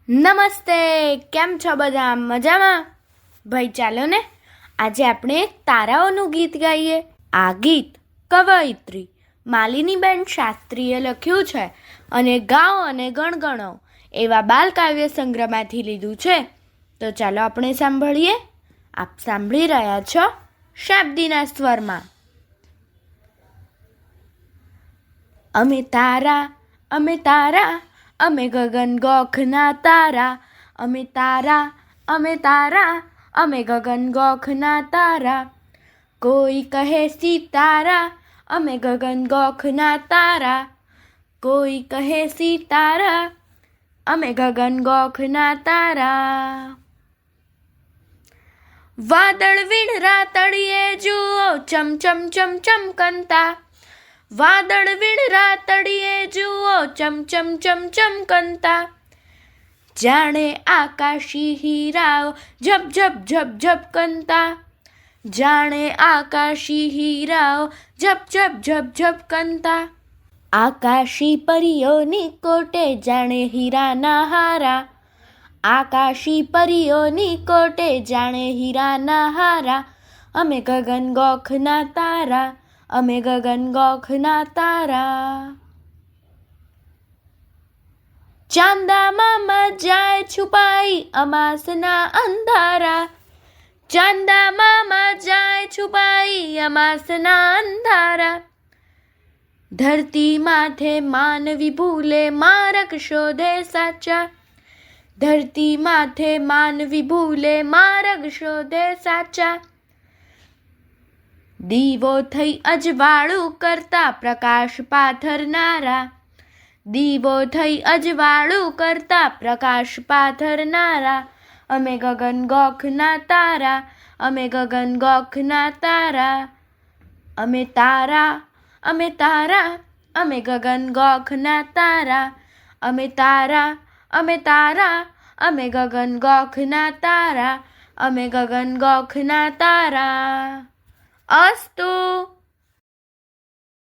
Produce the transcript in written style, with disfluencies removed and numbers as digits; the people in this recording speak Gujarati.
નમસ્તે, કેમ છો બધા? મજામાં? ભાઈ ચાલો ને આજે આપણે તારાઓનું ગીત ગાઈએ. આ ગીત કવયિત્રી માલિનીબેન શાસ્ત્રીએ લખ્યું છે અને ગાઓ અને ગણગણો એવા બાલકાવ્ય સંગ્રહમાંથી લીધું છે. તો ચાલો આપણે સાંભળીએ. આપ સાંભળી રહ્યા છો શાબ્દીના સ્વરમાં. અમે તારા, અમે તારા, અમે ગગન ગોખના તારા, અમે તારા, અમે તારા, અમે ગગન ગોખના તારા. કોઈ કહે સિતારા, અમે ગગન ગોખના તારા. કોઈ કહે સિતારા, અમે ગગન ગોખના તારા. વાદળ વીણરા તળિયે જુઓ ચમ ચમ ચમ ચમકંતા. વાદળ વીણરા તળિયે જુઓ ચમ ચમ ચમ ચમકંતા. જાણે આકાશી હીરાઓ ઝપ ઝપ ઝપ ઝપકંતા. જાણે આકાશી હીરાઓ ઝપ ઝપ ઝપ ઝપકંતા. આકાશી પરીઓની કોટે જાણે હીરાના હારા. આકાશી પરીઓની કોટે જાણે હીરાના હારા. અમે ગગન ગોખના તારા, અમે ગગન ગોખના તારા. ચાંદામાં મજાએ છુપાઈ અમાસના અંધારા. ચાંદામાં મજાએ છુપાઈ અમાસના અંધારા. ધરતી માથે માનવી ભૂલે માર્ગ શોધે સાચા. ધરતી માથે માનવી ભૂલે માર્ગ શોધે સાચા. દીવો થઈ અજવાળું કરતા પ્રકાશ પાથરનારા. દીવો થઈ અજવાળું કરતા પ્રકાશ પાથરનારા. અમે ગગન ગોખના તારા, અમે ગગન ગોખના તારા. અમે તારા, અમે તારા, અમે ગગન ગોખના તારા. અમે તારા, અમે તારા, અમે ગગન ગોખના તારા. અમે ગગન ગોખના તારા. અસ્તુ.